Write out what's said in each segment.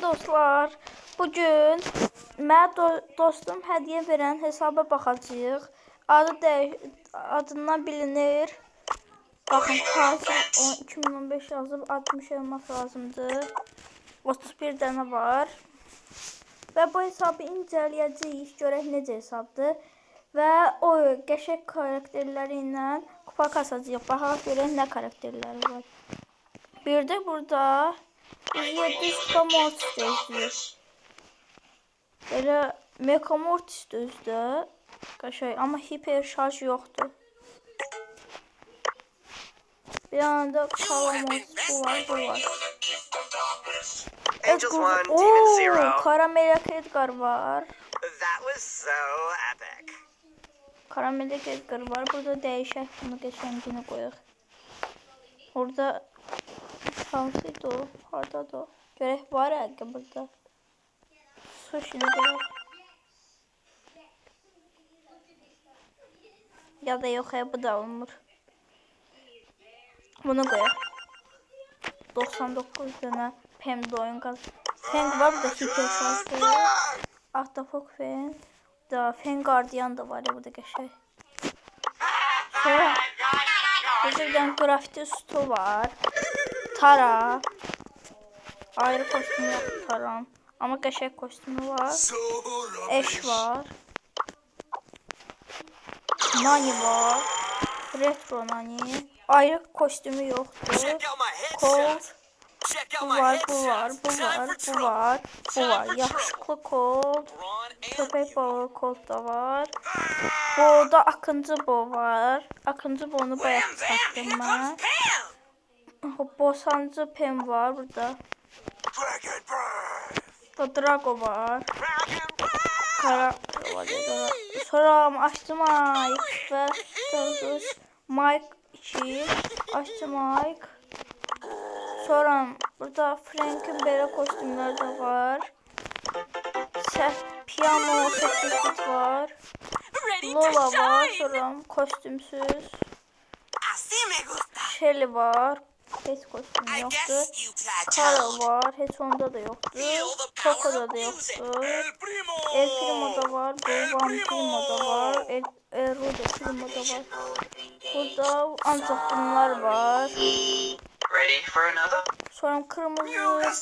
dostlar, bugün mənə dostum hədiyyə verən hesaba baxacağıq. Adından bilinir. Baxın, tatil 2015 yazıb 60 elmas lazımdır. 31 dənə var. Və bu hesabı incələyəcəyik, görək necə hesabdır. Və o qəşəng karakterləri ilə kupa kasacağıq. Baxaq görək nə karakterləri var. Bir de burada 700 kupa Mortis gözləyir. Belə Mecha Mortis düzdü. Qəşəng, amma hiper şarj yoxdur. Bir anda Mortis bu var, bu var. Karamel Edgar var. Karamel Edgar var. Burada dəyişək bunu qəşəngini qoyaq. Orada şansıydı o. Haradadır o? Görək var həqiqə burada. Sushi'ni görək. Ya da yox, bu da olmur. Bunu qoyaq. 99 dənə Pem'de oyun qaz. Feng var, burada hiper şanslı. Ahtapok Feng. Da Feng Guardian da var ya, burada qəşəng. Sonra burada bir dənə grafiti stu var. Tara. Ayrı kostümü yok Tara'nın. Ama qəşəng kostümü var. Eş var. Nani var. Retro Nani. Ayrı kostümü yoktur. Colt. Bu var, bu var, bu var, bu var. Bu var. Yakışıklı Colt. Köpek balığı Colt da var. Burada Akıncı Bo var. Akıncı Bo'nu bayaq sattım ben. Bosancı Pem var burada. Drago var. Kara var. Sonra açtım Mike ve Mike 2 açtım Mike. Sonra burada Frank'in belə kostümleri de var. Piano 8 bit var. Lola var. Sonra kostümsüz. Shelly var. Hiç kostümü yoktur. Carl var. Hiç onda da yoktur. Coco'da da yoktur. El Primo da var. Van Primo da var. El Rude Primo da var. Burada ancak bunlar var. Sonra kırmızı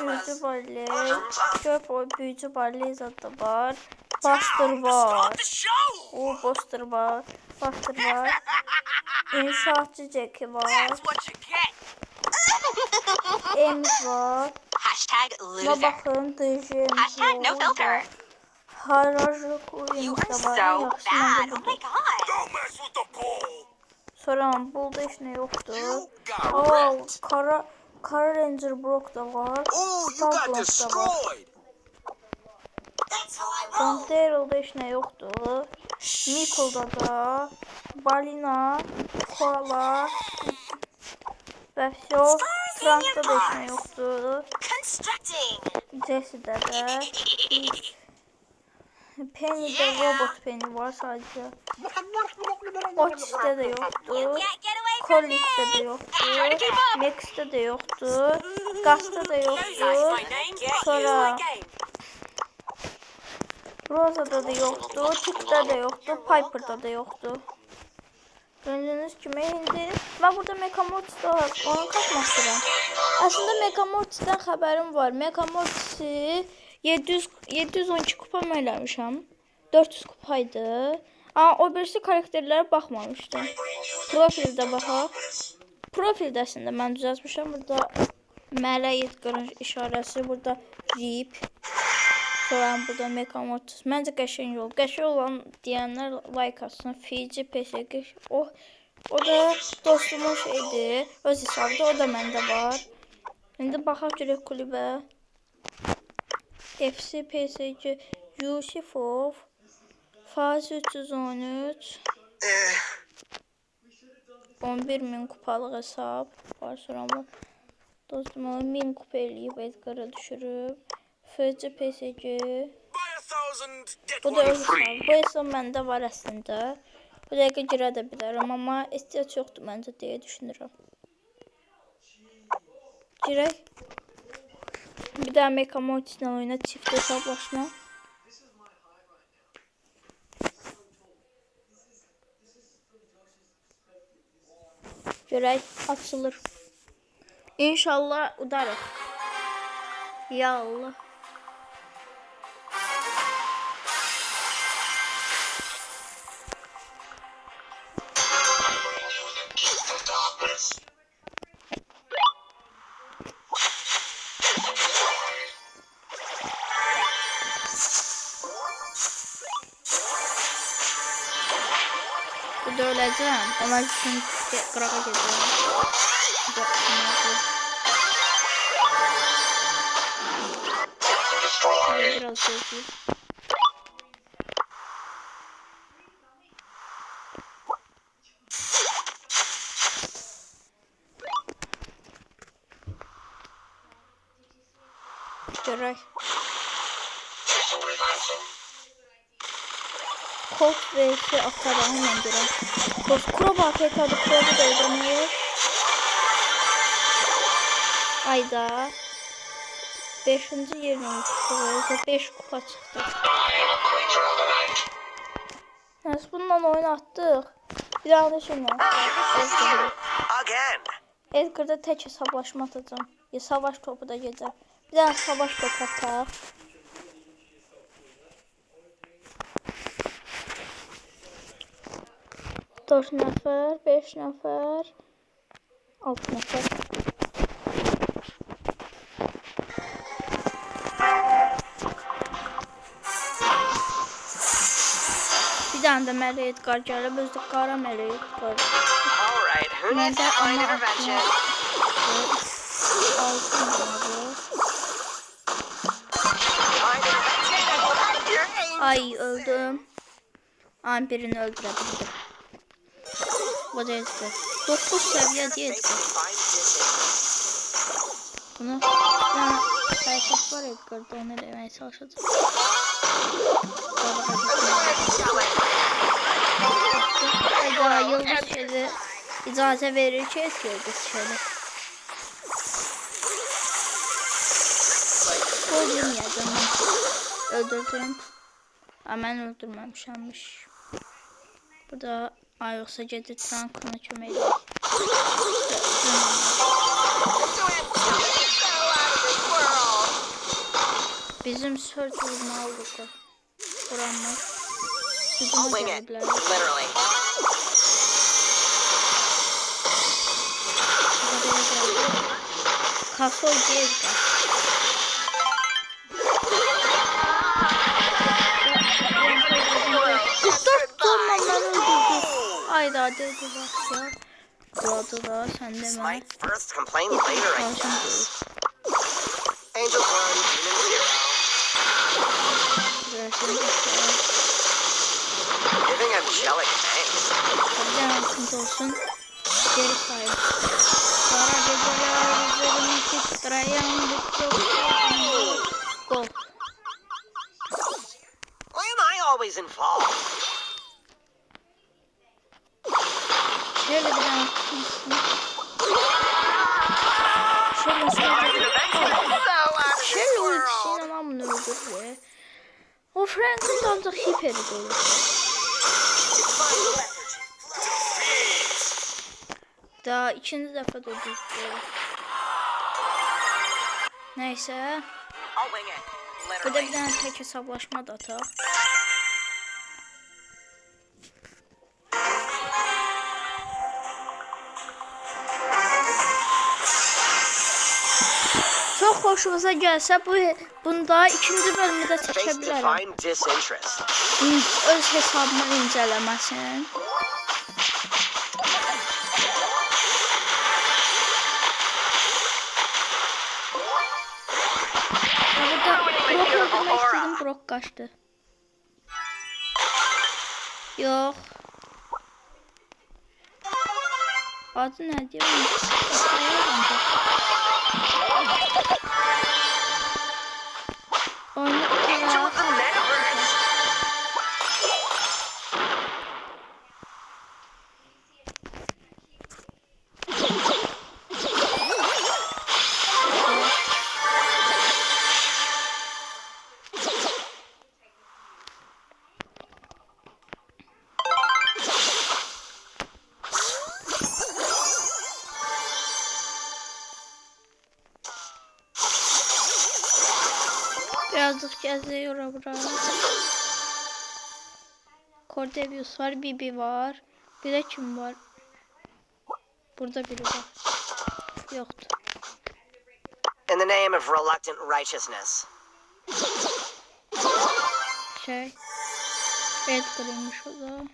büyücü ballet. Göp büyücü ballet zaten var. Buster var. O Buster var. Buster var. İnşaatçı Jack'i var. Ems var. Ve bakın DJ'miz var. Harajlı oyuncu da var. Yaxşı sonra burada heç nə yoxdur. Kara Ranger Brock da var. Starblast da var. Daryl heç nə yoxdur. Mikul'da da. Balina. Koala. Və Frank'da da heç nə yoxdur. Jesse'də də. Penny'de robot Penny var sadece. Otis'te de yoktur. Collins'te de yoktur. Max'te de yoktur. Gaz'ta da yoktur. Sonra Rosa'da da yoktur. Tick'te de yoktur. Piper'da da yoktur. Gördüğünüz gibi indi. Ben burada Mecha Mortis'te onu kaçmak istedim. Aslında Mecha Mortis'ten haberim var. Mecha Mortis'i 712 kupa mı eləmişəm? 400 kupaydı. Ama o birisi karakterlere baxmamışdım. Profildə baxaq. Profildəsində mən düzəltmişəm. Burada Mələk Edgar'ın işarəsi. Burada Rip. Sonra burada Mecha Mortis. Məncə qəşəng yol. Qəşəng olan deyənlər like atsın. Fiji PSG. O da dostumun şeydir. Öz hesabda. O da məndə var. İndi baxaq görək kulübə. FC PSG Yusifov Fazi 313 11.000 kupalık hesap var. Sonra dostum 1000 kupa eləyib Edgar'a düşürüb. FC PSG bu da öz hesabı. Bu hesab məndə var əslində. Bu dəqiqə girə də bilərəm, amma ehtiyac yoxdur məncə deyə düşünürəm. Girək. Bir daha Mecha Mortis'le oyna, çift hesaplaşma. Görək açılır. İnşallah udarıq. Ya Allah. Burada öleceğim. Onlar için qırağa gedəcəm. Biraz gözləyim. Görək. Colt vs atar hemen görək. Kuro bakıyor tabi, Kuro'yu da öldürmüyor. Ayda 5. yerine çıktı. 5 kupa çıktı. Neyse bununla oyun attık. Bir daha da şimdi. Edgar'da tek hesaplaşma atacağım. Ya savaş topu da gelir. Bir daha savaş topu atar. Dört nəfər, 5 nəfər, 6 nəfər. Bir dənə də Məli Edgar gəlib, özü də qara Məli Edgar. Məndə amma 6 nəfər. Ay öldüm. An birini öldürebildim. Bu da Edgar. 9 seviye diye Edgar. Bunu hareket var Edgar'da, onu demeye çalışacağım. Eda yıldız şöyle icazə verir ki yıldız şöyle. Öldürmeyeceğim ben. Öldürdüm. Ama ben öldürmemişəmmiş. Bu da ay yoksa gedir tankına kömeği. Bizim sörcülüğünü aldık. Vuranlar. Bizim geldiler. Kafa geldi. Ayda dedi bak ya. Doğdu da sen de mi? Hadi olsun. Geri sahip. Kara geceler üzerimi titreyen bir gol. Why am I always involved? Şöyle bir daha. Şöyle ultisiyle lan bunu öldürür. O Frank'ın da ancak hiperi dolu. Daha ikinci defa da öldürdü. Neyse. Burada bir tane tek hesaplaşma da atar. Çok hoşunuza gelse bunda ikinci bölümde çekebilirim. Öz hesabımı incelemesin. Burada Brock öldürmek istedim, Brock kaçtı. Yok. Adı ne diyor? Birazcık gəziyor bura. Cordevius var, Bibi var. Bir de kim var? Burada biri var. Yoktu. In the name of reluctant righteousness. Edgar'ıymış o da.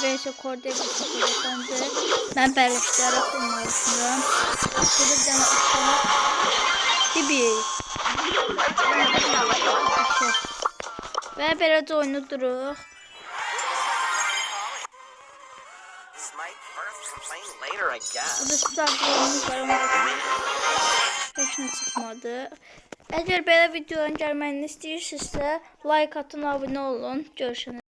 Bibi vs Cordevius'u kazandı. Ben bərləşdirə kurmayı düşünürəm. Burada bir dənə uçanı. Bibi. Və beləcə oyunu duruq. Smite first, complain later, I guess. Burada startlarımız var. Heç nə çıxmadı. Əgər belə videoların gəlməyini istəyirsinizsə, like atın, abunə olun. Görüşürüz.